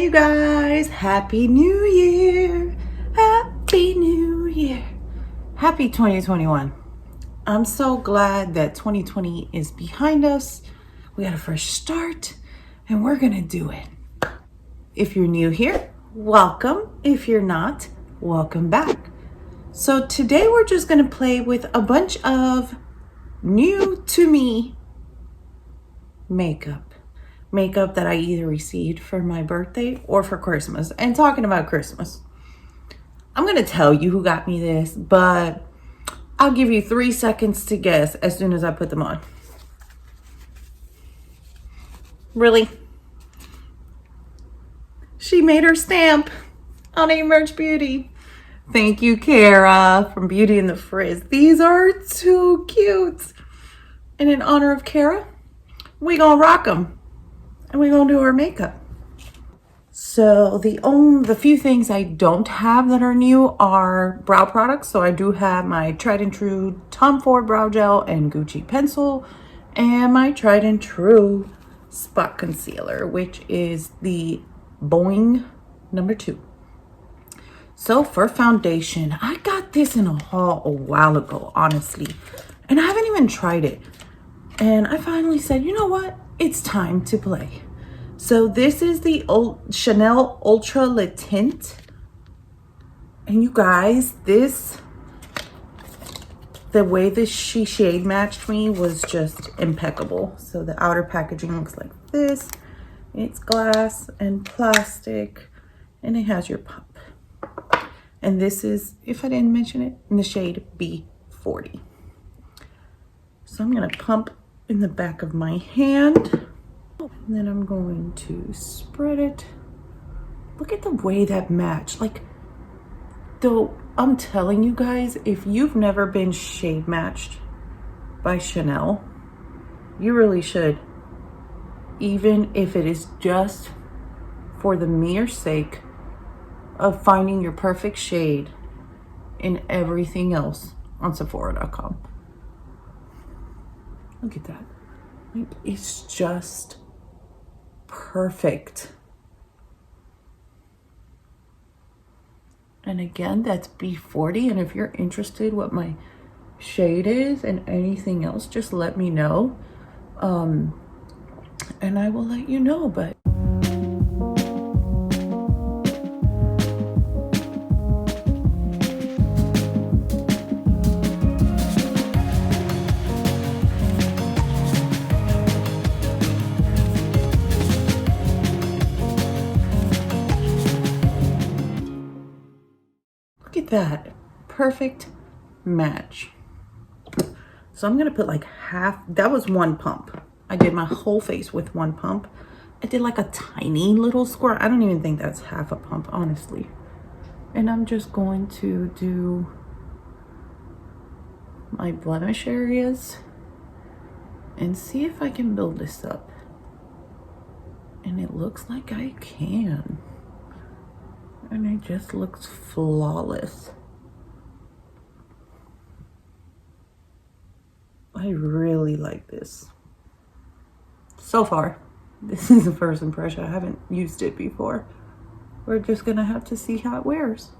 Hey you guys, Happy New Year. Happy New Year. Happy 2021. I'm so glad that 2020 is behind us. We got a fresh start and we're gonna do it. If you're new here, welcome. If you're not, welcome back. So today we're just gonna play with a bunch of new to me makeup that I either received for my birthday or for Christmas. And talking about Christmas, I'm gonna tell you who got me this, but I'll give you 3 seconds to guess as soon as I put them on. Really? She made her stamp on A Merch Beauty. Thank you, Kara from Beauty in the Frizz. These are too cute. And in honor of Kara, we gonna rock them. And we're gonna do our makeup. So the few things I don't have that are new are brow products. So I do have my tried and true Tom Ford brow gel and Gucci pencil, and my tried and true spot concealer, which is the Boing number 2. So for foundation, I got this in a haul a while ago, honestly, and I haven't even tried it. And I finally said, you know what? It's time to play. So this is the Chanel Ultra Le Tint. And you guys, the way she shade matched me was just impeccable. So the outer packaging looks like this. It's glass and plastic, and it has your pump. And this is, if I didn't mention it, in the shade B40. So I'm gonna pump in the back of my hand, and then I'm going to spread it. Look at the way that matched. Like, though, I'm telling you guys, if you've never been shade matched by Chanel, you really should. Even if it is just for the mere sake of finding your perfect shade in everything else on Sephora.com. Look at that. Like, it's just perfect. And again, that's B40. And if you're interested what my shade is and anything else, just let me know. And I will let you know. But look at that. Perfect match. So I'm gonna put like half. That was one pump. I did my whole face with one pump. I did like a tiny little squirt. I don't even think that's half a pump, honestly. And I'm just going to do my blemish areas and see if I can build this up. And it looks like I can. And it just looks flawless. I really like this. So far, this is the first impression. I haven't used it before. We're just gonna have to see how it wears.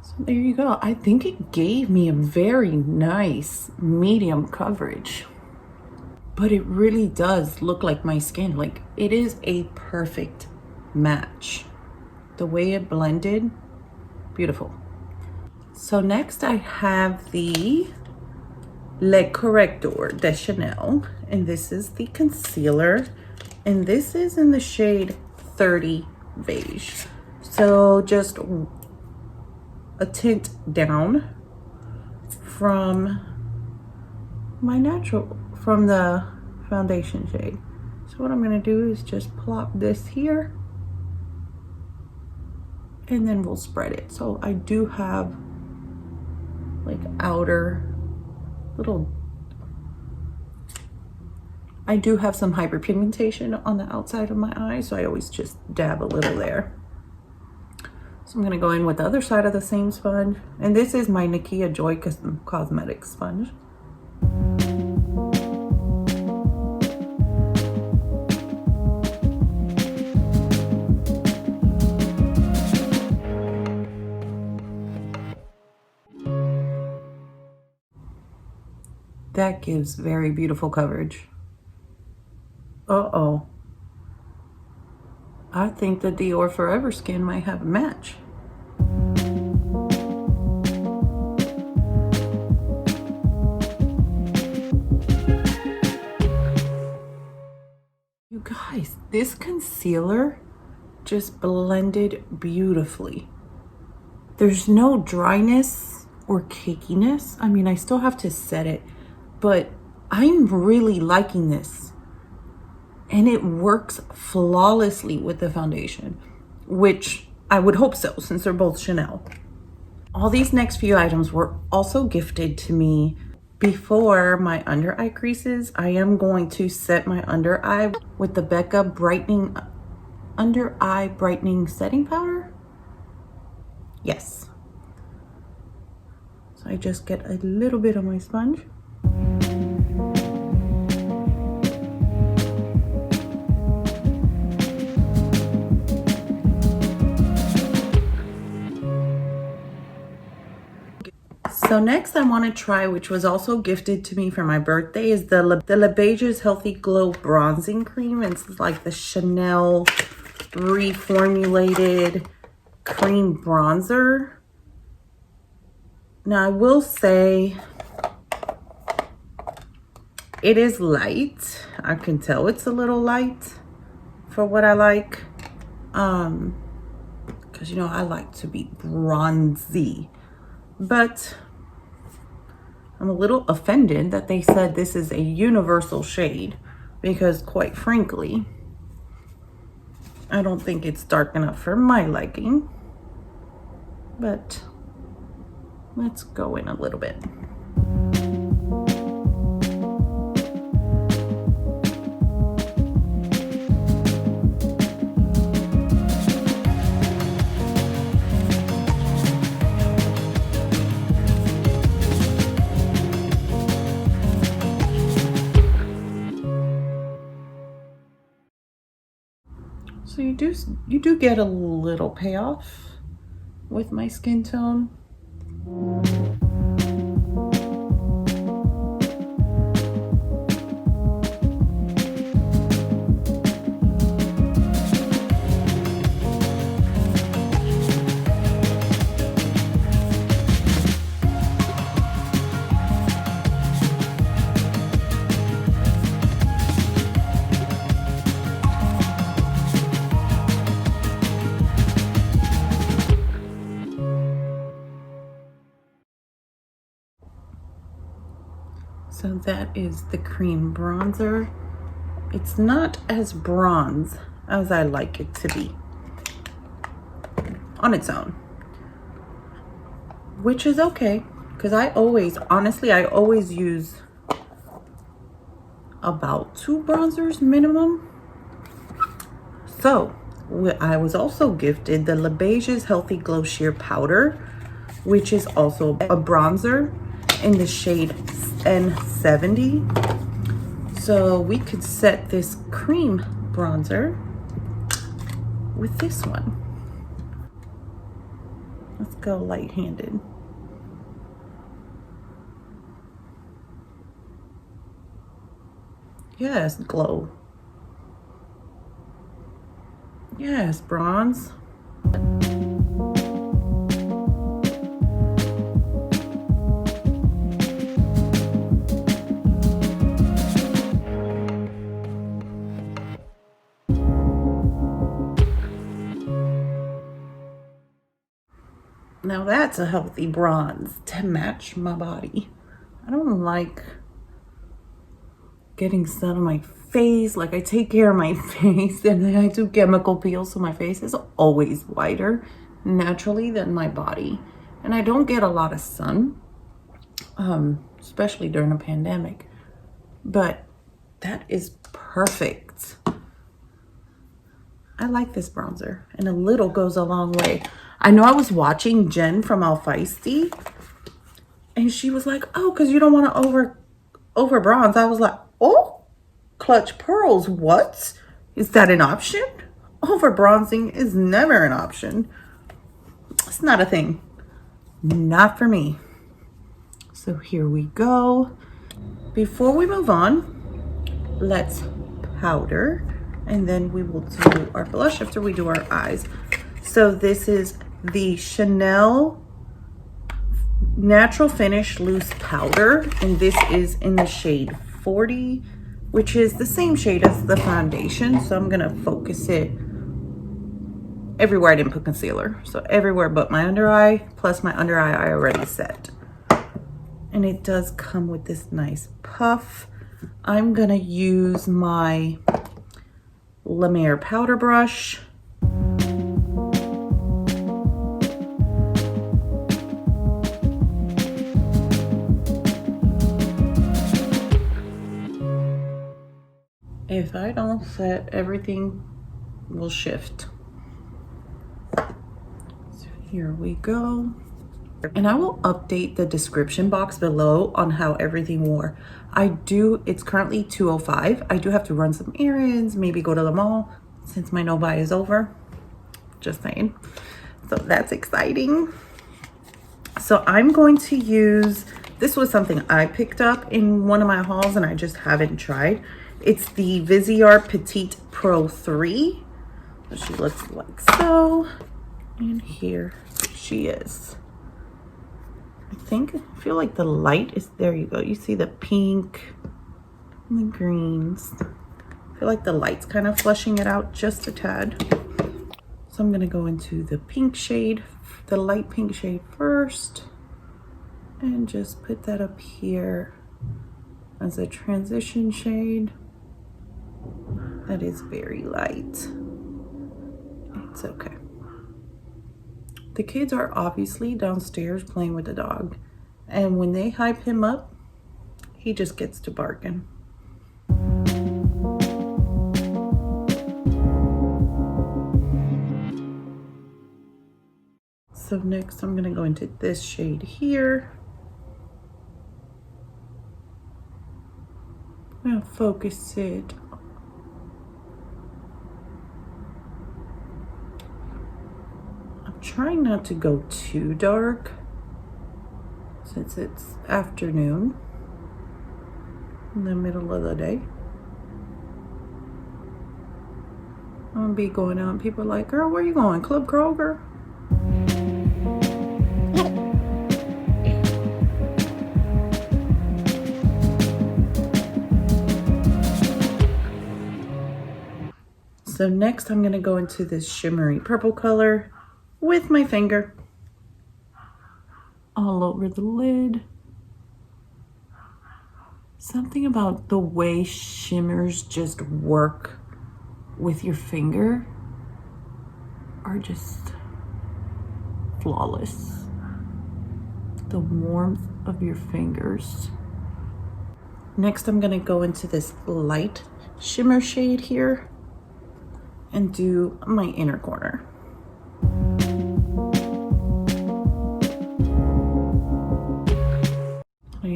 So there you go. I think it gave me a very nice medium coverage. But it really does look like my skin. Like, it is a perfect match. The way it blended, beautiful. So next I have the Le Corrector de Chanel, and this is the concealer, and this is in the shade 30 Beige. So just a tint down from my from the foundation shade. So what I'm gonna do is just plop this here, and then we'll spread it. So I do have like I do have some hyperpigmentation on the outside of my eye, so I always just dab a little there. So I'm gonna go in with the other side of the same sponge, and this is my Nakia Joy Cosmetics sponge. that gives very beautiful coverage. Uh-oh. I think the Dior Forever Skin might have a match. You guys, this concealer just blended beautifully. There's no dryness or cakiness. I mean, I still have to set it, but I'm really liking this. And it works flawlessly with the foundation, which I would hope so, since they're both Chanel. All these next few items were also gifted to me. Before my under eye creases, I am going to set my under eye with the Becca brightening under eye brightening setting powder. Yes. So I just get a little bit on my sponge. So next I want to try, which was also gifted to me for my birthday, is the Le Beige's Healthy Glow Bronzing Cream. It's like the Chanel reformulated cream bronzer. Now I will say it is light. I can tell it's a little light for what I like. Because you know I like to be bronzy. But I'm a little offended that they said this is a universal shade, because quite frankly, I don't think it's dark enough for my liking. But let's go in a little bit. So you do get a little payoff with my skin tone. So that is the cream bronzer. It's not as bronze as I like it to be on its own, which is okay, because I always use about 2 bronzers minimum. So I was also gifted the Le Beige's Healthy Glow Sheer Powder, which is also a bronzer in the shade N70. So we could set this cream bronzer with this one. Let's go light-handed. Yes, glow. Yes, bronze. Now that's a healthy bronze to match my body. I don't like getting sun on my face. Like, I take care of my face, and then I do chemical peels, so my face is always whiter naturally than my body. And I don't get a lot of sun, especially during a pandemic. But that is perfect. I like this bronzer, and a little goes a long way. I know I was watching Jen from All Feisty, and she was like, oh, because you don't want to over bronze. I was like, oh, clutch pearls, what? Is that an option? Over bronzing is never an option. It's not a thing. Not for me. So here we go. before we move on, let's powder, and then we will do our blush after we do our eyes. So this is the Chanel Natural Finish Loose Powder, and this is in the shade 40, which is the same shade as the foundation. So I'm gonna focus it everywhere I didn't put concealer. So everywhere but my under eye, plus my under eye I already set. And it does come with this nice puff. I'm gonna use my La Mer powder brush. If I don't set, everything will shift. So here we go. And I will update the description box below on how everything wore. It's currently 2:05. I do have to run some errands, maybe go to the mall since my no-buy is over. Just saying. So that's exciting. So I'm going to use, this was something I picked up in one of my hauls and I just haven't tried. It's the Viseart Petite Pro 3. So she looks like so. And here she is. I feel like the light is, there you go. You see the pink and the greens. I feel like the light's kind of flushing it out just a tad. So I'm gonna go into the pink shade, the light pink shade first, and just put that up here as a transition shade. That is very light. It's okay. The kids are obviously downstairs playing with the dog, and when they hype him up, he just gets to barking. So next I'm gonna go into this shade here. I'm gonna focus it. Trying not to go too dark since it's afternoon in the middle of the day. I'm gonna be going out and people are like, girl, where you going? Club Kroger? So next I'm gonna go into this shimmery purple color with my finger all over the lid. Something about the way shimmers just work with your finger are just flawless. The warmth of your fingers. Next, I'm gonna go into this light shimmer shade here and do my inner corner.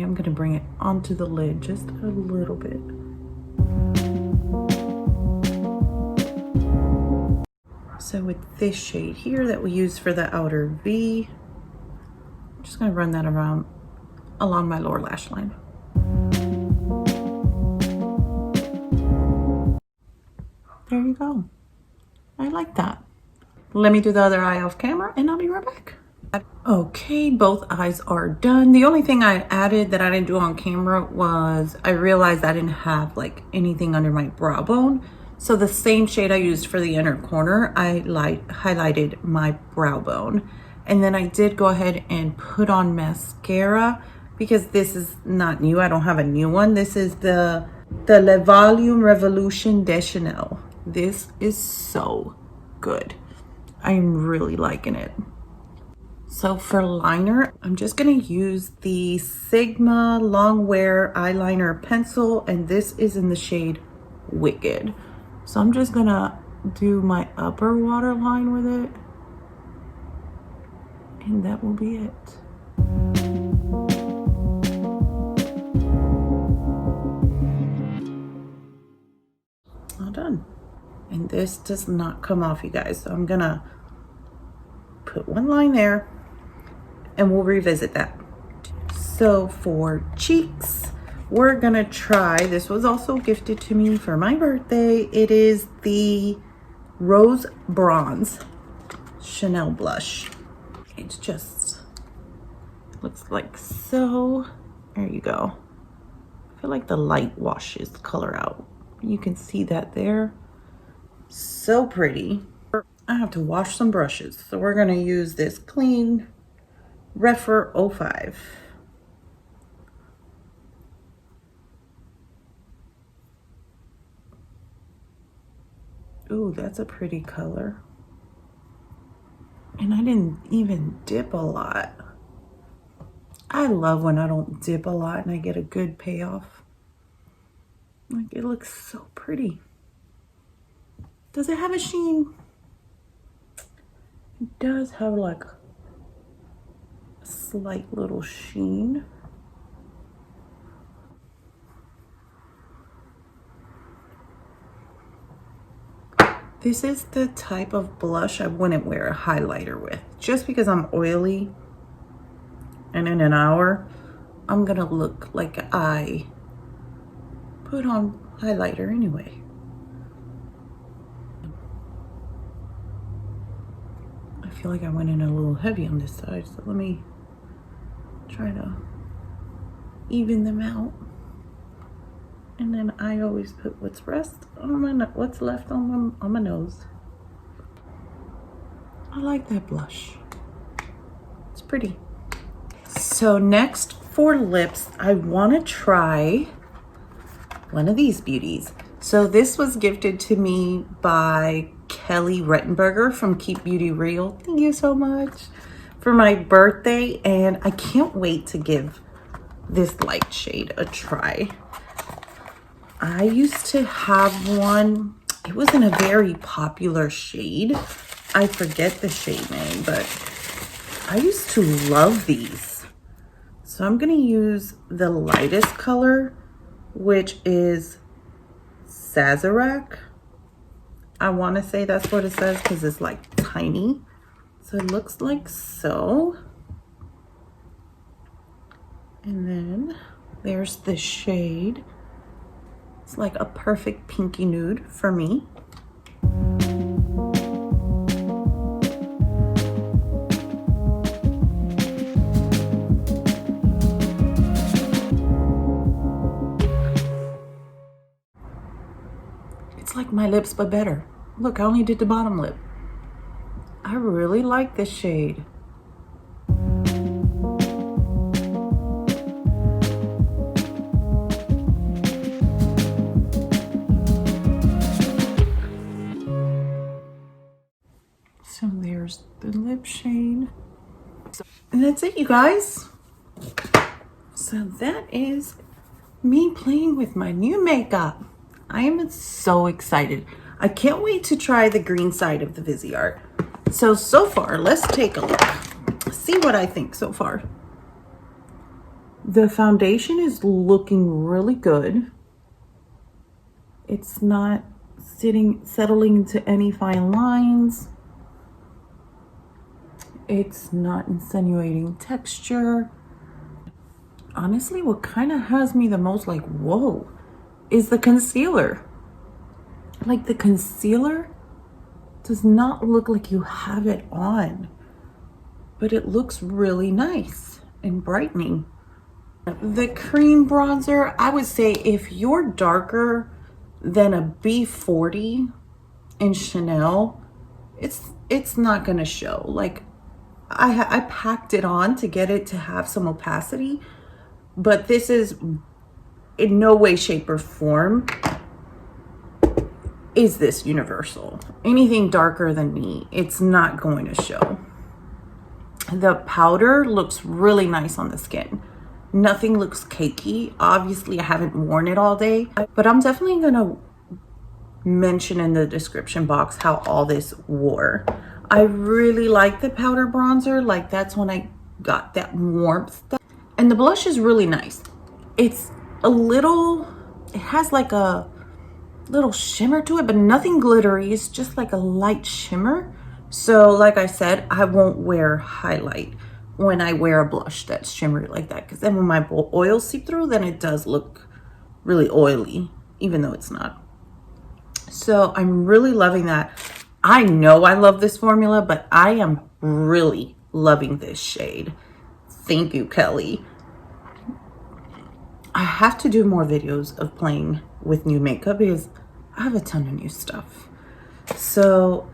I'm gonna bring it onto the lid just a little bit. So with this shade here that we use for the outer V, I'm just gonna run that around along my lower lash line. There you go. I like that. Let me do the other eye off camera and I'll be right back. Okay, both eyes are done. The only thing I added that I didn't do on camera was I realized I didn't have like anything under my brow bone. So the same shade I used for the inner corner, I highlighted my brow bone. And then I did go ahead and put on mascara because this is not new. I don't have a new one. This is the Le Volume Revolution de Chanel. This is so good. I'm really liking it. So for liner, I'm just gonna use the Sigma Longwear eyeliner pencil, and this is in the shade Wicked. So I'm just gonna do my upper waterline with it, and that will be it. All done. And this does not come off, you guys. So I'm gonna put one line there and we'll revisit that. So for cheeks, we're gonna try, this was also gifted to me for my birthday. It is the Rose Bronze Chanel blush. It's just looks like so. There you go. I feel like the light washes the color out. You can see that there. So pretty. I have to wash some brushes, so we're gonna use this clean Refer 05. Ooh, that's a pretty color. And I didn't even dip a lot. I love when I don't dip a lot and I get a good payoff. Like, it looks so pretty. Does it have a sheen? It does have like a slight little sheen. This is the type of blush I wouldn't wear a highlighter with, just because I'm oily and in an hour I'm gonna look like I put on highlighter anyway. I feel like I went in a little heavy on this side, so let me try to even them out. And then I always put what's left on my nose. I like that blush. It's pretty. So next for lips, I want to try one of these beauties. So this was gifted to me by Kelly Rettenberger from Keep Beauty Real. Thank you so much for my birthday, and I can't wait to give this light shade a try. I used to have one. It wasn't a very popular shade. I forget the shade name, but I used to love these. So I'm gonna use the lightest color, which is Sazerac. I wanna say that's what it says because it's like tiny. So it looks like so. And then there's the shade. It's like a perfect pinky nude for me. It's like my lips, but better. Look, I only did the bottom lip. I really like this shade. So there's the lip shade. And that's it, you guys. So that is me playing with my new makeup. I am so excited. I can't wait to try the green side of the Viseart. So far, let's take a look. See what I think so far. The foundation is looking really good. It's not settling into any fine lines. It's not insinuating texture. Honestly, what kind of has me the most like, whoa, is the concealer. Like, the concealer does not look like you have it on, but it looks really nice and brightening. The cream bronzer, I would say if you're darker than a B40 in Chanel, it's not gonna show. Like, I packed it on to get it to have some opacity, but this is in no way, shape, or form is this universal. Anything darker than me, it's not going to show. The powder looks really nice on the skin. Nothing looks cakey. Obviously, I haven't worn it all day, but I'm definitely gonna mention in the description box how all this wore. I really like the powder bronzer. Like, that's when I got that warmth. And the blush is really nice. It's a little, it has like a little shimmer to it, but nothing glittery. It's just like a light shimmer. So like I said, I won't wear highlight, when I wear a blush that's shimmery like that, because then when my oils seep through, then it does look really oily, even though it's not. So I'm really loving that. I know I love this formula, but I am really loving this shade. Thank you, Kelly. I have to do more videos of playing with new makeup because I have a ton of new stuff. So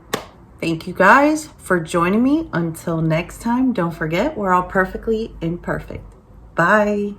thank you guys for joining me. Until next time, don't forget, we're all perfectly imperfect. Bye.